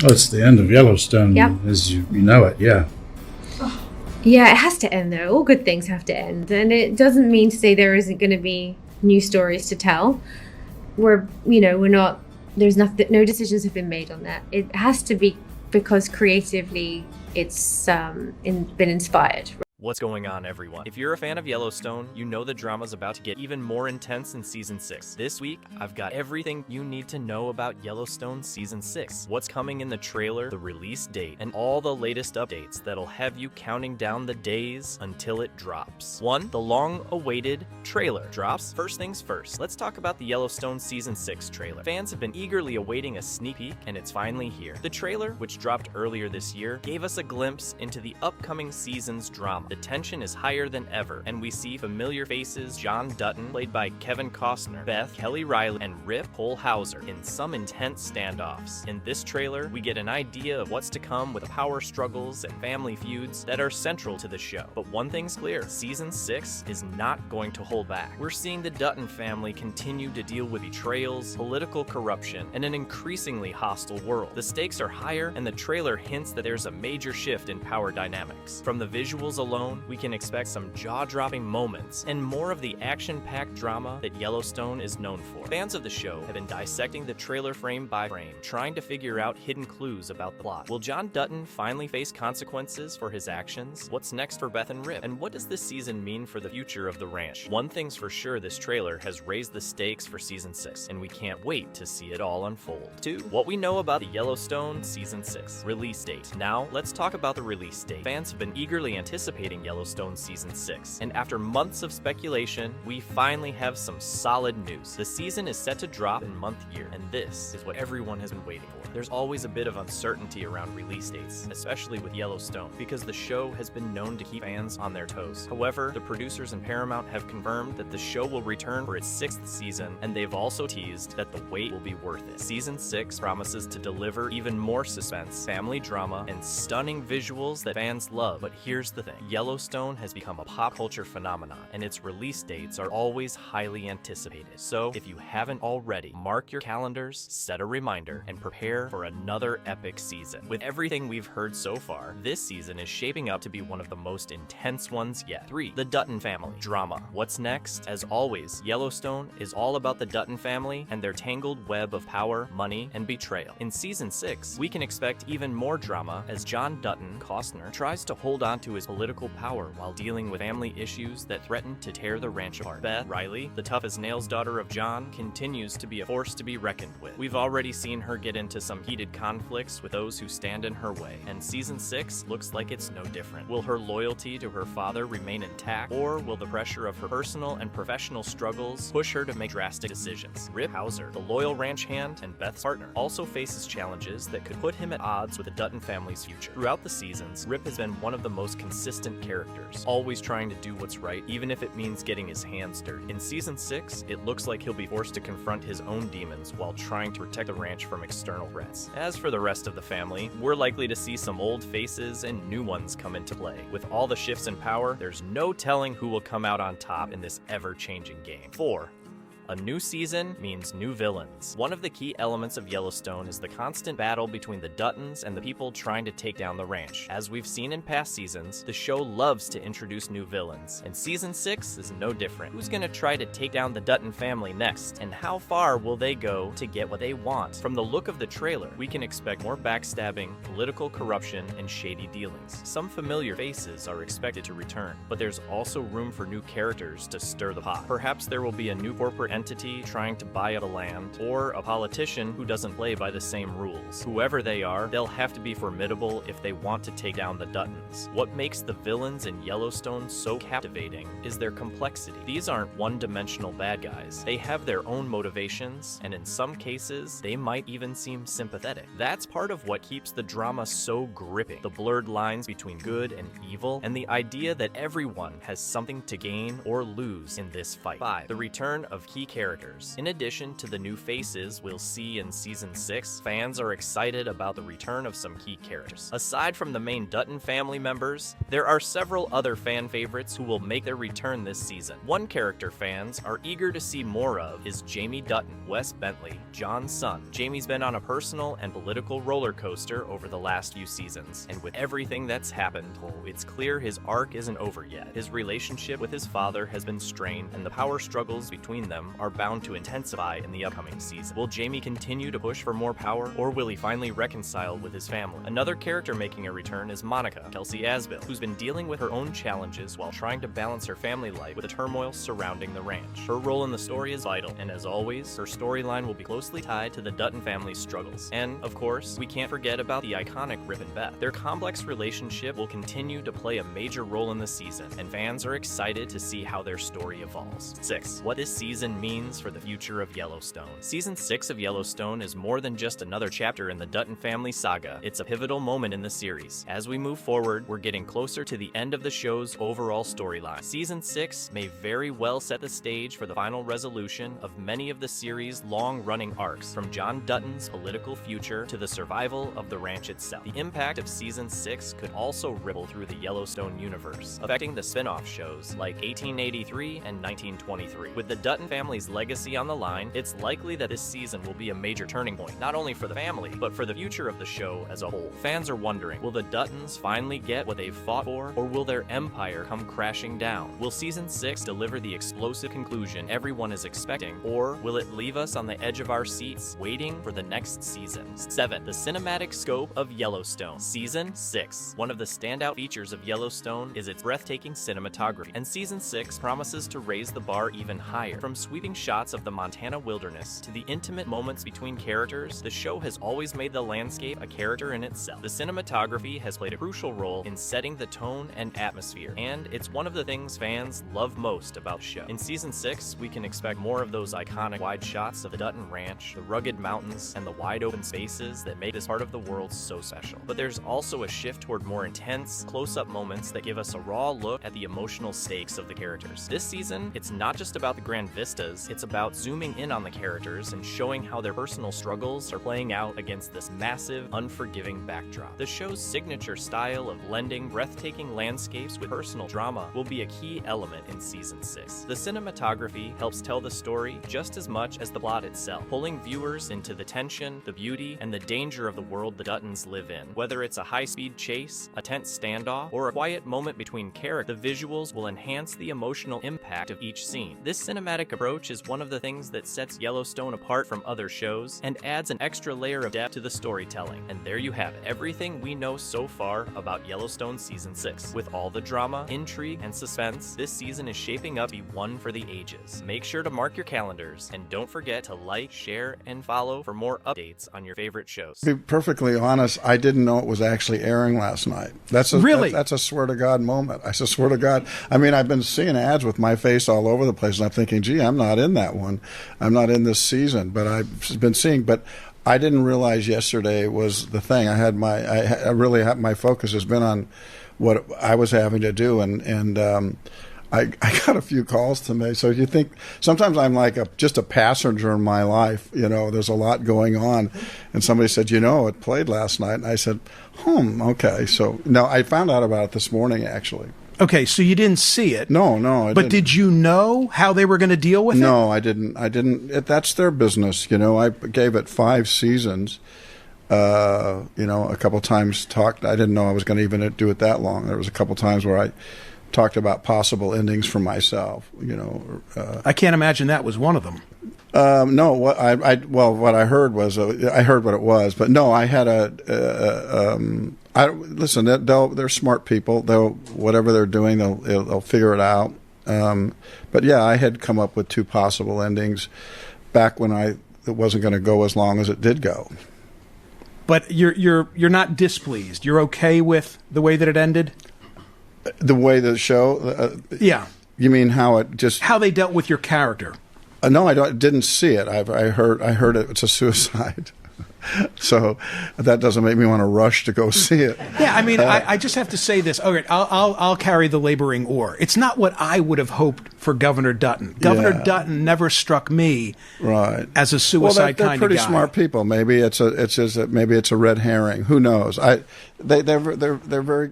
Oh, it's the end of Yellowstone, Yep. as you know it, yeah. Yeah, it has to end though. All good things have to end. And it doesn't mean to say there isn't going to be new stories to tell. We're not, there's nothing, no decisions have been made on that. It has to be because creatively it's been inspired. What's going on, everyone? If you're a fan of Yellowstone, you know the drama's about to get even more intense in Season 6. This week, I've got everything you need to know about Yellowstone Season 6, what's coming in the trailer, the release date, and all the latest updates that'll have you counting down the days until it drops. 1. The long-awaited trailer drops. First things first, let's talk about the Yellowstone Season 6 trailer. Fans have been eagerly awaiting a sneak peek, and it's finally here. The trailer, which dropped earlier this year, gave us a glimpse into the upcoming season's drama. The tension is higher than ever, and we see familiar faces: John Dutton, played by Kevin Costner, Beth, Kelly Riley, and Rip Holhauser in some intense standoffs. In this trailer, we get an idea of what's to come with power struggles and family feuds that are central to the show. But one thing's clear, Season 6 is not going to hold back. We're seeing the Dutton family continue to deal with betrayals, political corruption, and an increasingly hostile world. The stakes are higher, and the trailer hints that there's a major shift in power dynamics. From the visuals alone, we can expect some jaw-dropping moments and more of the action-packed drama that Yellowstone is known for. Fans of the show have been dissecting the trailer frame by frame, trying to figure out hidden clues about the plot. Will John Dutton finally face consequences for his actions? What's next for Beth and Rip? And what does this season mean for the future of the ranch? One thing's for sure, this trailer has raised the stakes for Season 6, and we can't wait to see it all unfold. 2. What we know about the Yellowstone Season 6 release date. Now, let's talk about the release date. Fans have been eagerly anticipating Yellowstone Season 6, and after months of speculation, we finally have some solid news. The season is set to drop in month year, and this is what everyone has been waiting for. There's always a bit of uncertainty around release dates, especially with Yellowstone, because the show has been known to keep fans on their toes. However, the producers and Paramount have confirmed that the show will return for its 6th season, and they've also teased that the wait will be worth it. Season 6 promises to deliver even more suspense, family drama, and stunning visuals that fans love. But here's the thing, Yellowstone has become a pop culture phenomenon, and its release dates are always highly anticipated. So, if you haven't already, mark your calendars, set a reminder, and prepare for another epic season. With everything we've heard so far, this season is shaping up to be one of the most intense ones yet. 3. The Dutton family drama. What's next? As always, Yellowstone is all about the Dutton family and their tangled web of power, money, and betrayal. In Season 6, we can expect even more drama as John Dutton, Costner, tries to hold on to his political power while dealing with family issues that threaten to tear the ranch apart. Beth, Riley, the tough-as-nails daughter of John, continues to be a force to be reckoned with. We've already seen her get into some heated conflicts with those who stand in her way, and Season 6 looks like it's no different. Will her loyalty to her father remain intact, or will the pressure of her personal and professional struggles push her to make drastic decisions? Rip Hauser, the loyal ranch hand and Beth's partner, also faces challenges that could put him at odds with the Dutton family's future. Throughout the seasons, Rip has been one of the most consistent characters, always trying to do what's right, even if it means getting his hands dirty. In Season 6, it looks like he'll be forced to confront his own demons while trying to protect the ranch from external threats. As for the rest of the family, we're likely to see some old faces and new ones come into play. With all the shifts in power, there's no telling who will come out on top in this ever-changing game. 4. A new season means new villains. One of the key elements of Yellowstone is the constant battle between the Duttons and the people trying to take down the ranch. As we've seen in past seasons, the show loves to introduce new villains, and Season 6 is no different. Who's gonna try to take down the Dutton family next, and how far will they go to get what they want? From the look of the trailer, we can expect more backstabbing, political corruption, and shady dealings. Some familiar faces are expected to return, but there's also room for new characters to stir the pot. Perhaps there will be a new corporate entity trying to buy up the land, or a politician who doesn't play by the same rules. Whoever they are, they'll have to be formidable if they want to take down the Duttons. What makes the villains in Yellowstone so captivating is their complexity. These aren't one-dimensional bad guys. They have their own motivations, and in some cases, they might even seem sympathetic. That's part of what keeps the drama so gripping. The blurred lines between good and evil, and the idea that everyone has something to gain or lose in this fight. 5. The return of key key characters. In addition to the new faces we'll see in Season 6, fans are excited about the return of some key characters. Aside from the main Dutton family members, there are several other fan favorites who will make their return this season. One character fans are eager to see more of is Jamie Dutton, Wes Bentley, John's son. Jamie's been on a personal and political roller coaster over the last few seasons, and with everything that's happened, it's clear his arc isn't over yet. His relationship with his father has been strained, and the power struggles between them are bound to intensify in the upcoming season. Will Jamie continue to push for more power, or will he finally reconcile with his family? Another character making a return is Monica, Kayce Asbill, who's been dealing with her own challenges while trying to balance her family life with the turmoil surrounding the ranch. Her role in the story is vital, and as always, her storyline will be closely tied to the Dutton family's struggles. And, of course, we can't forget about the iconic Rip and Beth. Their complex relationship will continue to play a major role in the season, and fans are excited to see how their story evolves. 6. What this season means for the future of Yellowstone. Season 6 of Yellowstone is more than just another chapter in the Dutton family saga. It's a pivotal moment in the series. As we move forward, we're getting closer to the end of the show's overall storyline. Season 6 may very well set the stage for the final resolution of many of the series' long-running arcs, from John Dutton's political future to the survival of the ranch itself. The impact of Season 6 could also ripple through the Yellowstone universe, affecting the spin-off shows like 1883 and 1923. With the Dutton family's legacy on the line, it's likely that this season will be a major turning point, not only for the family, but for the future of the show as a whole. Fans are wondering, will the Duttons finally get what they've fought for, or will their empire come crashing down? Will Season 6 deliver the explosive conclusion everyone is expecting, or will it leave us on the edge of our seats, waiting for the next season? 7. The cinematic scope of Yellowstone. Season 6. One of the standout features of Yellowstone is its breathtaking cinematography, and Season 6 promises to raise the bar even higher. From sweeping shots of the Montana wilderness to the intimate moments between characters, the show has always made the landscape a character in itself. The cinematography has played a crucial role in setting the tone and atmosphere, and it's one of the things fans love most about the show. In Season 6, we can expect more of those iconic wide shots of the Dutton Ranch, the rugged mountains, and the wide open spaces that make this part of the world so special. But there's also a shift toward more intense, close-up moments that give us a raw look at the emotional stakes of the characters. This season, it's not just about the grand vistas, it's about zooming in on the characters and showing how their personal struggles are playing out against this massive, unforgiving backdrop. The show's signature style of blending breathtaking landscapes with personal drama will be a key element in Season 6. The cinematography helps tell the story just as much as the plot itself, pulling viewers into the tension, the beauty, and the danger of the world the Duttons live in. Whether it's a high-speed chase, a tense standoff, or a quiet moment between characters, the visuals will enhance the emotional impact of each scene. This cinematic approach is one of the things that sets Yellowstone apart from other shows and adds an extra layer of depth to the storytelling. And there you have it, everything we know so far about Yellowstone Season 6. With all the drama, intrigue, and suspense, this season is shaping up to be one for the ages. Make sure to mark your calendars, and don't forget to like, share, and follow for more updates on your favorite shows. To be perfectly honest, I didn't know it was actually airing last night. Really? That's a swear to God moment. I swear to God. I mean, I've been seeing ads with my face all over the place, and I'm thinking, gee, I'm not in that one. I'm not in this season, but I've been seeing. But I didn't realize yesterday was the thing. I really had my focus has been on what I was having to do, and I got a few calls to me. So you think sometimes I'm like just a passenger in my life. You know, there's a lot going on, and somebody said, it played last night, and I said, okay. So no, I found out about it this morning actually. Okay, so you didn't see it. No, I didn't. Did you know how they were going to deal with it? No, I didn't. That's their business. I gave it 5 seasons. A couple times talked. I didn't know I was going to even do it that long. There was a couple times where I talked about possible endings for myself. I can't imagine that was one of them. No, what I heard was I heard what it was, but no, I had listen. They're smart people. Whatever they're doing, they'll figure it out. But yeah, I had come up with 2 possible endings back when it wasn't going to go as long as it did go. But you're not displeased. You're okay with the way that it ended. The way the show. Yeah. You mean how they dealt with your character? No, didn't see it. I heard it. It's a suicide. So that doesn't make me want to rush to go see it. Yeah, I mean, I just have to say this. All right, I'll carry the laboring oar. It's not what I would have hoped for Governor Dutton. Governor Dutton never struck me as a suicide they're kind of guy. pretty smart people. Maybe it's a red herring. Who knows? They're very